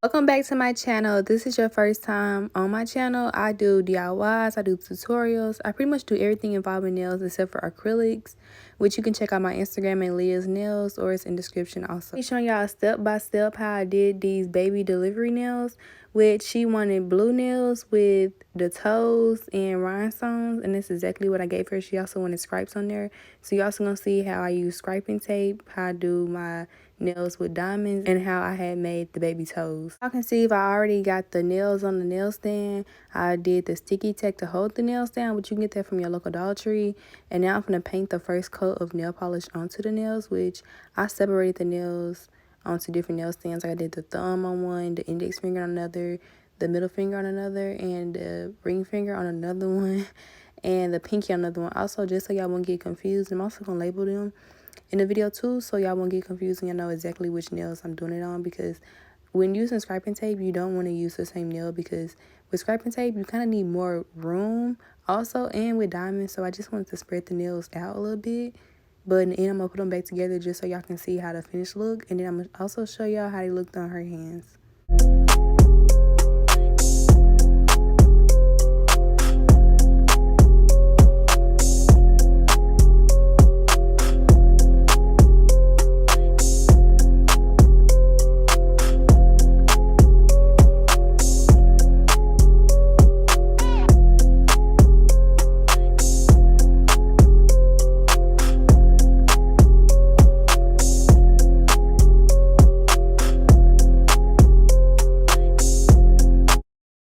Welcome back to my channel. If this is your first time on my channel, I do DIYs, I do tutorials. I pretty much do everything involving nails except for acrylics, which you can check out my Instagram at Liyahs Nails, or it's in the description also. I'm showing y'all step by step how I did these baby delivery nails, which she wanted blue nails with the toes and rhinestones, and that's exactly what I gave her. She also wanted stripes on there. So you also gonna see how I use striping tape, how I do my nails with diamonds, and how I had made the baby toes. I can see if I already got the nails on the nail stand. I did the sticky tack to hold the nails down, but you can get that from your local Dollar Tree. And now I'm going to paint the first coat of nail polish onto the nails, which I separated the nails onto different nail stands. Like I did the thumb on one, the index finger on another, the middle finger on another, and the ring finger on another one, and the pinky on another one. Also, just so y'all won't get confused, I'm also going to label them in the video too, so y'all won't get confused and y'all know exactly which nails I'm doing it on, because when using scraping tape, you don't want to use the same nail, because with scraping tape, you kind of need more room also, and with diamonds. So I just wanted to spread the nails out a little bit. But in the end, I'm going to put them back together just so y'all can see how the finished look. And then I'm going to also show y'all how they looked on her hands.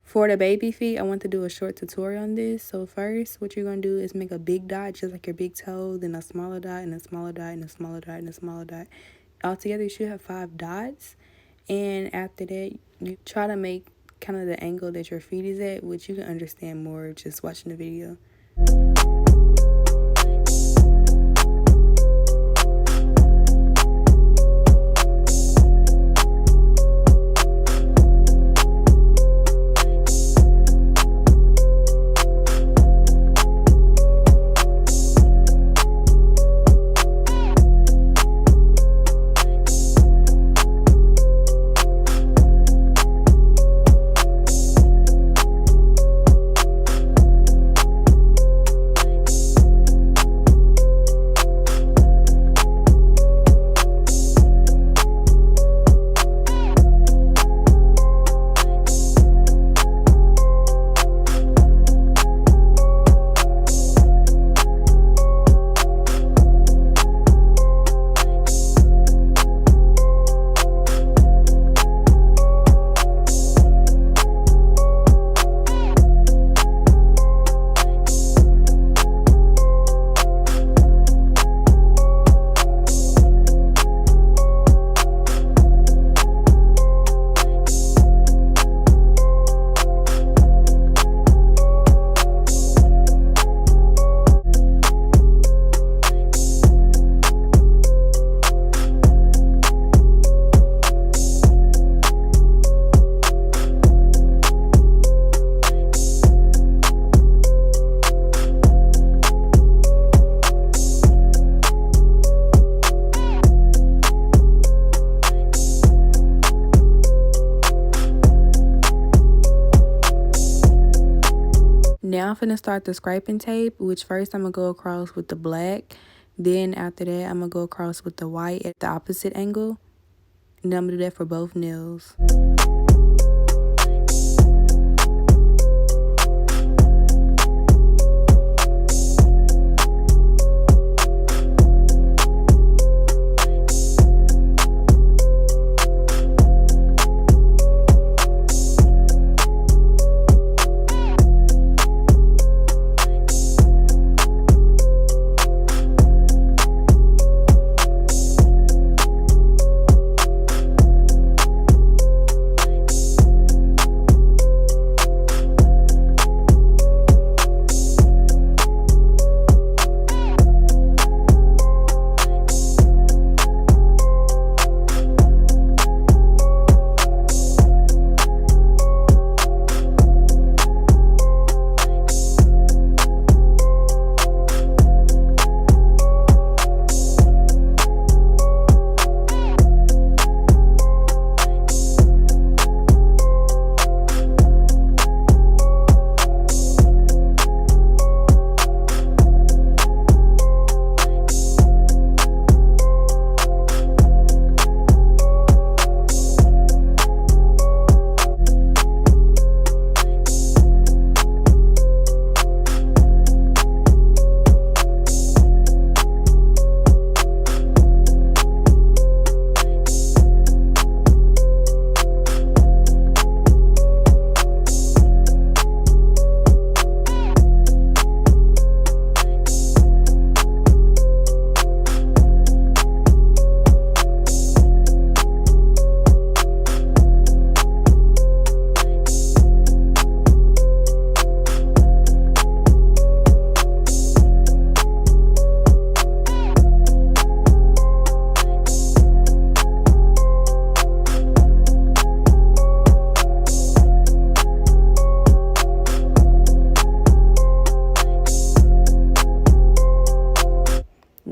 For the baby feet, I want to do a short tutorial on this. So first, what you're going to do is make a big dot, just like your big toe, then a smaller dot, and a smaller dot, and a smaller dot, and a smaller dot. Altogether, you should have 5 dots. And after that, you try to make kind of the angle that your feet is at, which you can understand more just watching the video. Now I'm finna start the scraping tape, which first I'm gonna go across with the black. Then after that, I'm gonna go across with the white at the opposite angle. And then I'm gonna do that for both nails.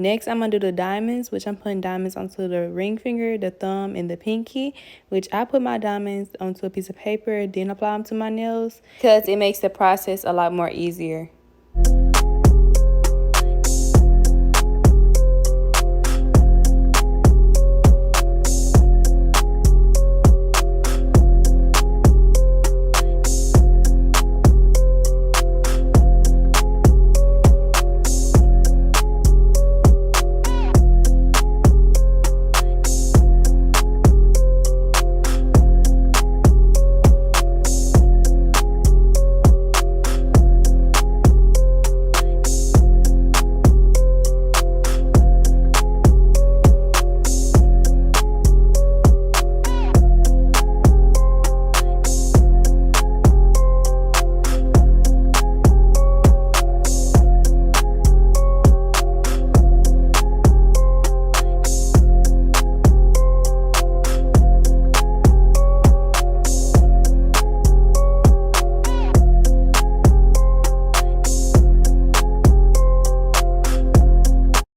Next, I'm going to do the diamonds, which I'm putting diamonds onto the ring finger, the thumb, and the pinky, which I put my diamonds onto a piece of paper, then apply them to my nails because it makes the process a lot more easier.